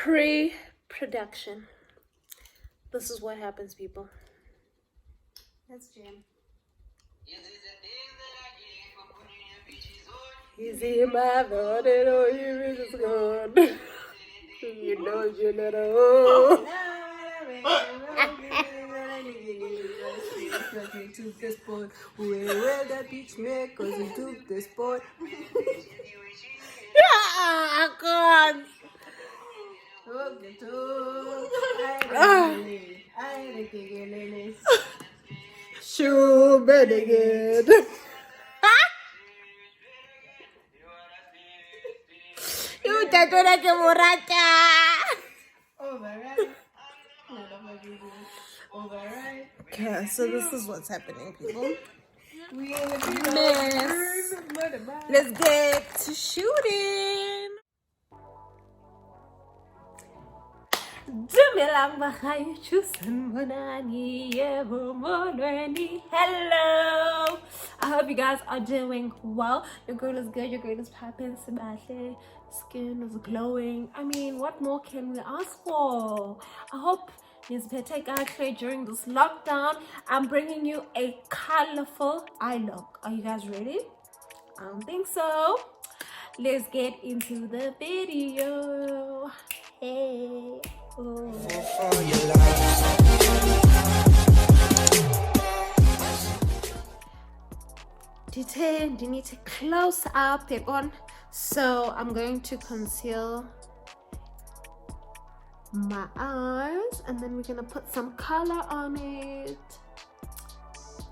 Pre-production. This is what happens, people. Let's jam. Easy, my Lord, and all you is gone. You know you let her. We took the sport. Where that beach man, cause we took the sport. Yeah, God. Shoo, Benedict. You take it like a morata. Override. Override. Okay, so this is what's happening, people. Let's get to shooting. Hello, I hope you guys are doing well. Your girl is good, your girl is popping, skin is glowing. I mean, what more can we ask for? I hope take actually during this lockdown. I'm bringing you a colorful eye look. Are you guys ready? I don't think so. Let's get into the video. Hey. Oh. Detail, you need to close up it on. So I'm going to conceal my eyes and then we're gonna put some color on it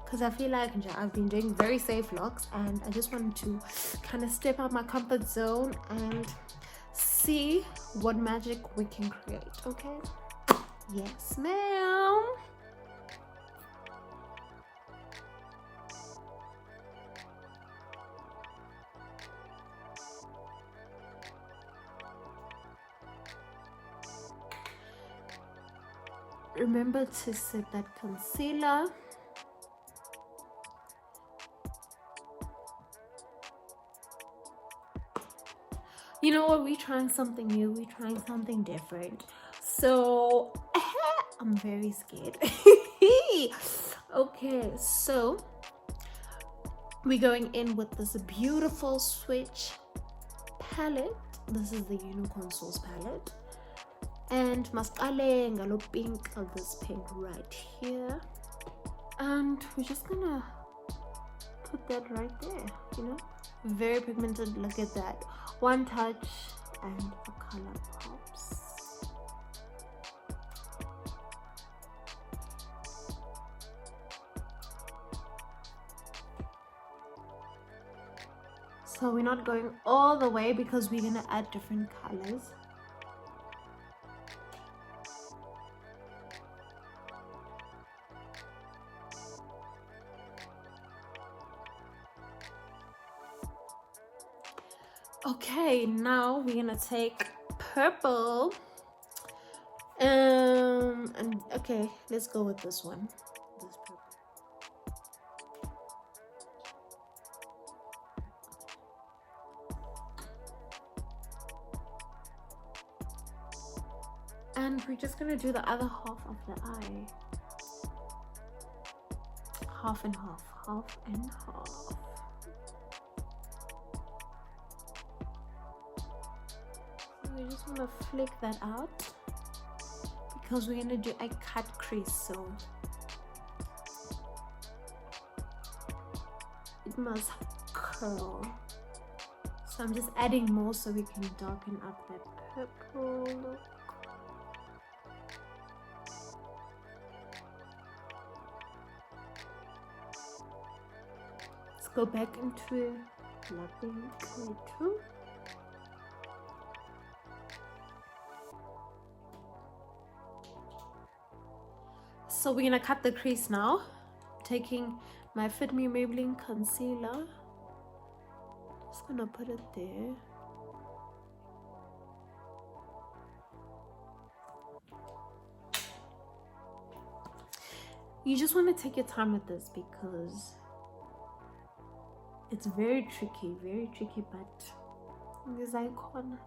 because I feel like I've been doing very safe looks and I just wanted to kind of step out my comfort zone and see what magic we can create. Okay, yes ma'am. Remember to set that concealer. You know what? We're trying something new. We're trying something different. So I'm very scared. Okay, so we're going in with this beautiful switch palette. This is the Unicorn Sauce palette. And mascale ngalo pink of this pink right here, and we're just gonna put that right there. You know, very pigmented. Look at that, one touch and the color pops. So we're not going all the way because we're gonna add different colors. Okay, now we're gonna take purple. And okay, let's go with this one. This purple. And we're just gonna do the other half of the eye. Half and half, half and half. We just want to flick that out because we're going to do a cut crease, so it must curl. So I'm just adding more so we can darken up that purple look. Let's go back into nothing too. So we're gonna cut the crease now. Taking my Fit Me Maybelline concealer, just gonna put it there. You just want to take your time with this because it's very tricky, but this icon.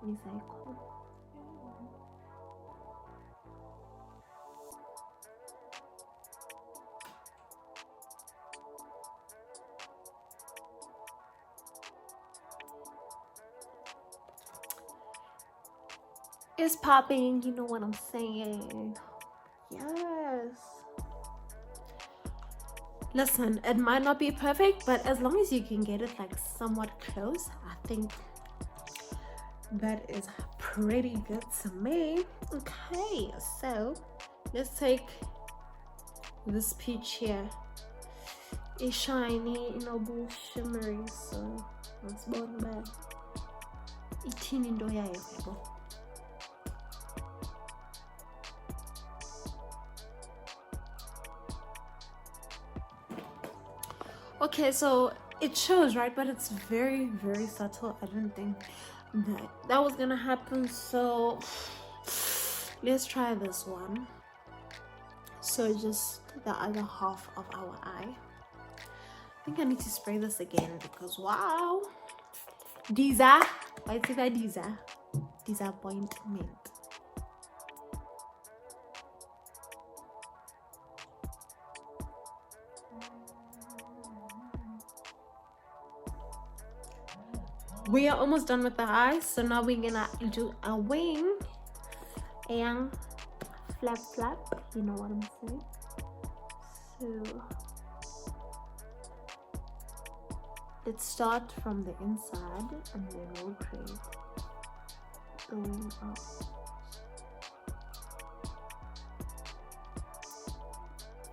is popping. You know what I'm saying? Yes. Listen, it might not be perfect, but as long as you can get it like somewhat close, I think that is pretty good to me. Okay, so let's take this peach here. It's shiny, inobu shimmery, so let's go back. Itini ndo yayo yabo. Okay, so it shows, right? But it's very, very subtle. I didn't think that was gonna happen. So let's try this one. So just the other half of our eye. I think I need to spray this again because wow. These are disappointment. We are almost done with the eyes, so now we're gonna do a wing and flap, you know what I'm saying? So let's start from the inside and then we'll create the wing up.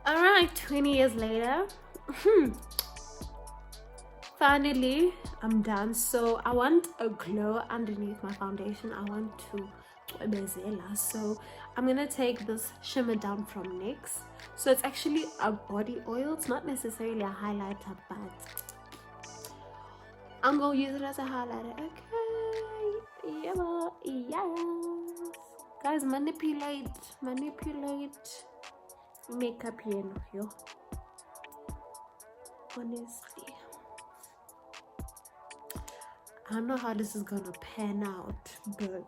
Alright, 20 years later. Finally, I'm done. So I want a glow underneath my foundation. I want to bezela. So I'm gonna take this shimmer down from NYX. So it's actually a body oil. It's not necessarily a highlighter, but I'm gonna use it as a highlighter. Okay, yeah, yes. Guys, manipulate makeup here. Honestly, I don't know how this is gonna pan out, but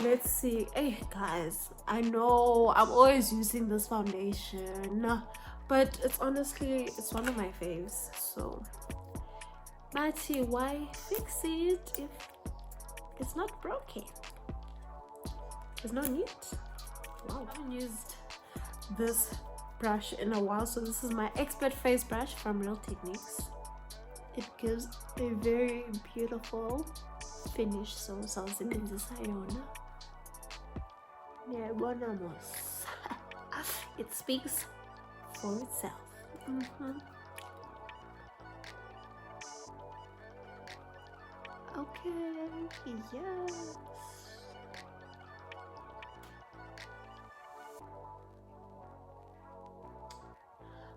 let's see. Hey guys, I know I'm always using this foundation, but it's honestly, it's one of my faves. So Matty, why fix it if it's not broken? There's no need. Wow, I haven't used this brush in a while, so this is my expert face brush from Real Techniques. It gives a very beautiful finish, so sawusebenzisa yona. Ngiyabona mos. It speaks for itself. Okay, yes.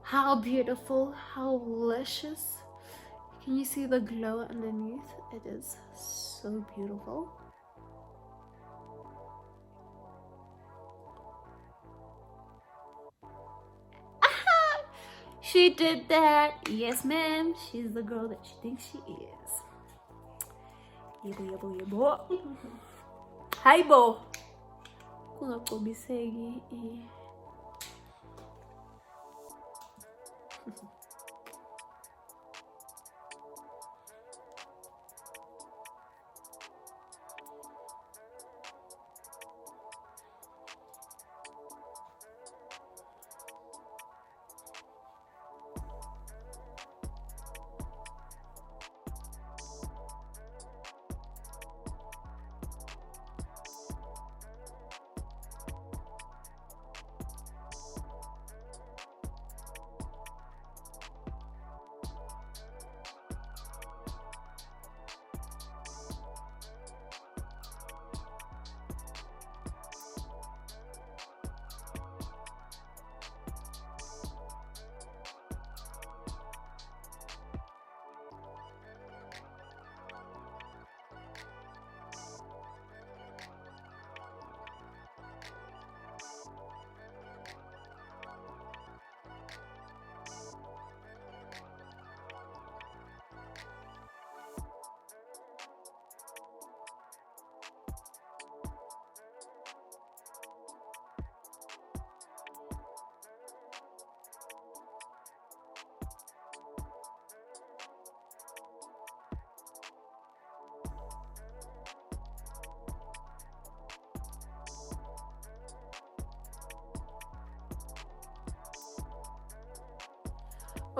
How beautiful, how luscious. Can you see the glow underneath? It is so beautiful. She did that. Yes, ma'am. She's the girl that she thinks she is. Yebo. Hi, bo. Kungakobiseki.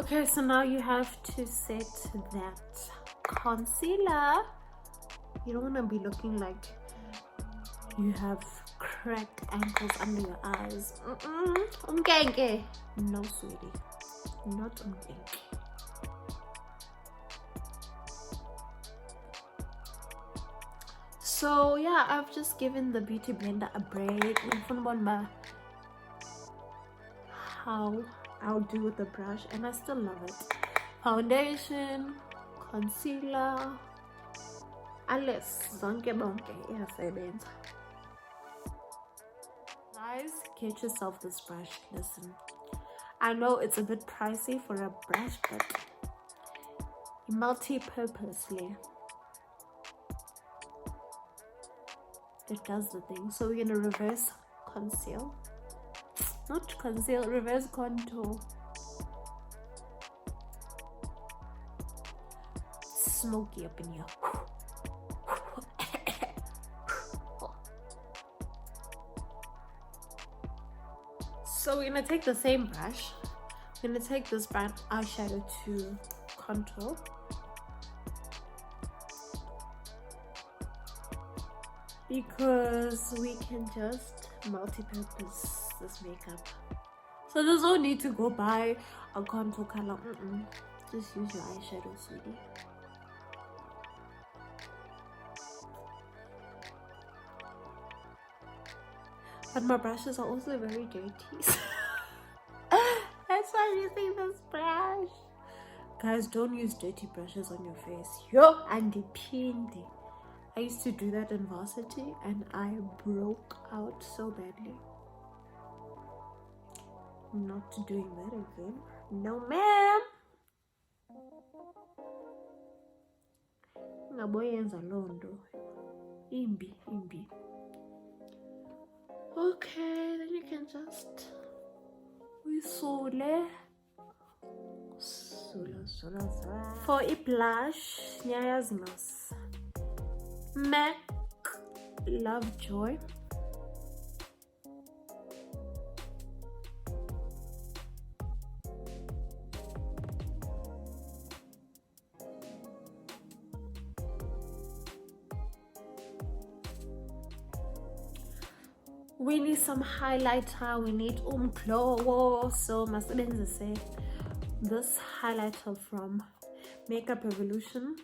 Okay, so now you have to set that concealer. You don't want to be looking like you have cracked ankles under your eyes. Umgenke. No, sweetie. Not umgenke. So yeah, I've just given the beauty blender a break. How I'll do with the brush, and I still love it. Foundation, concealer, alles zonke bonke iyasebenza. Guys, get yourself this brush. Listen, I know it's a bit pricey for a brush, but multi-purposely it does the thing. So we're gonna reverse conceal, not conceal, reverse contour. Smoky up in here. So we're gonna take the same brush. We're gonna take this brown eyeshadow to contour. Because we can just multi-purpose this makeup. So there's no need to go buy a contour color. Just use your eyeshadow, sweetie. But my brushes are also very dirty. That's why I'm using this brush. Guys, don't use dirty brushes on your face. Yo, and the pindi. I used to do that in varsity and I broke out so badly. I'm not doing that again. No, ma'am. Ngaboyenza londo. Imbi. Okay, then you can just sula. For a blush, Nyayazimas MAC Lovejoy. We need some highlighter, we need glow. So masebenzise this highlighter from Makeup Revolution.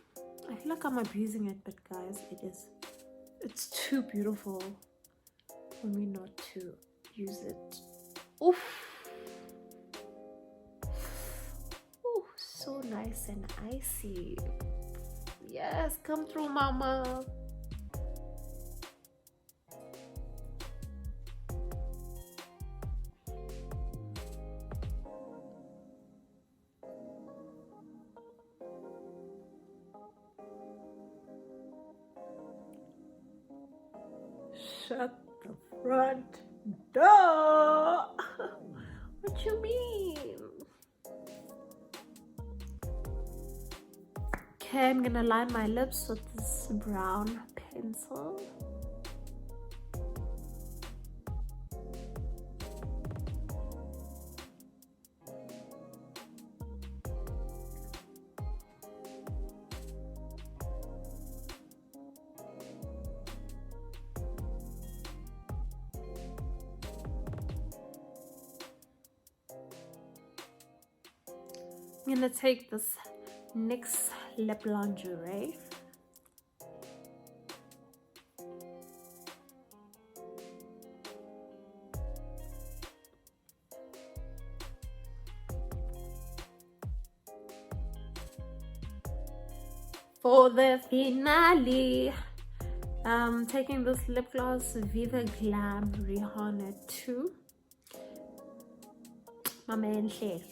I feel like I'm abusing it, but guys, it's too beautiful for me not to use it. Oof, so nice and icy. Yes, come through, mama. Shut the front door. What you mean? Okay, I'm gonna line my lips with this brown pencil. I'm gonna take this NYX Lip Lingerie. For the finale, I'm taking this lip gloss Viva Glam Rihanna 2. Mama Enhle,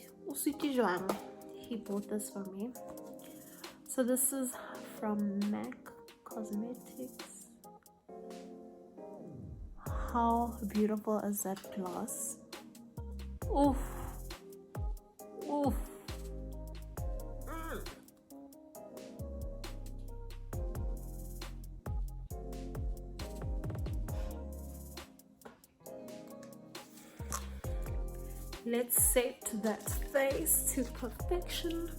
he bought this for me. So this is from MAC Cosmetics. How beautiful is that gloss? Oof. Oof. Let's set that face to perfection.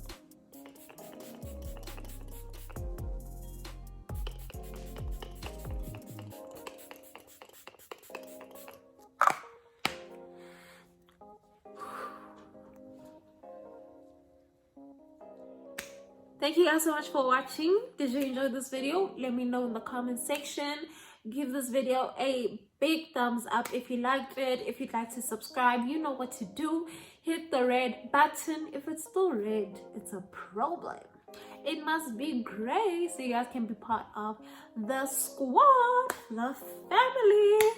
Thank you guys so much for watching. Did you enjoy this video? Let me know in the comment section. Give this video a big thumbs up if you liked it. If you'd like to subscribe, you know what to do. Hit the red button. If it's still red, it's a problem. It must be gray so you guys can be part of the squad, the family.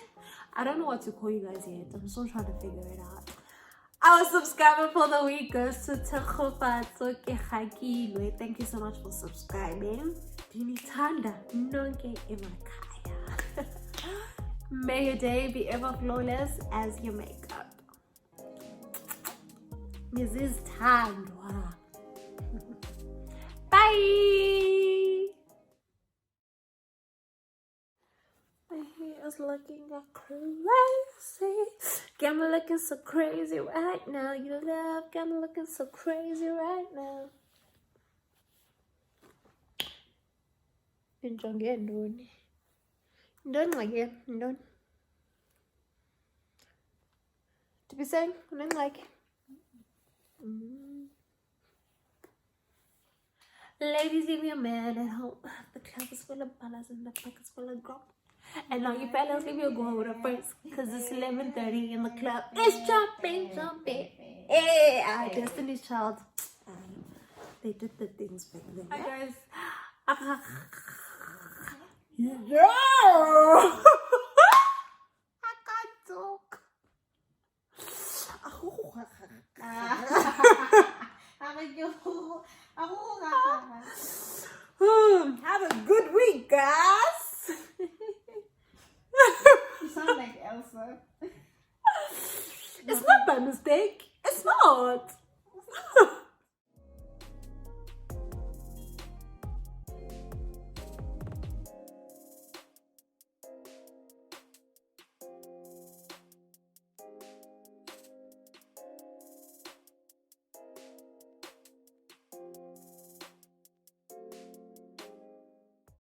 I don't know what to call you guys yet. I'm still trying to figure it out. Our subscriber for the week goes to Thato. Thank you so much for subscribing. Dinithanda nonke emakhaya. May your day be ever flawless as your makeup. Mrs. Tandwa. Bye. My hair is looking crazy. Got me looking so crazy right now. You love got me looking so crazy right now. Enjoy ndoni. Ndoni like ndoni. To be saying, ndoni like. Ladies, give me a man at home. The club is full of ballers and the pockets full of grub. And now you fellas, leave your go with a first, cause it's 11:30 in the club. It's jumping. Hey, our Destiny's Child. They did the things back then. Hi guys. Yeah. I can't talk. Have a good week, guys. You sound like Elsa. It's not by mistake.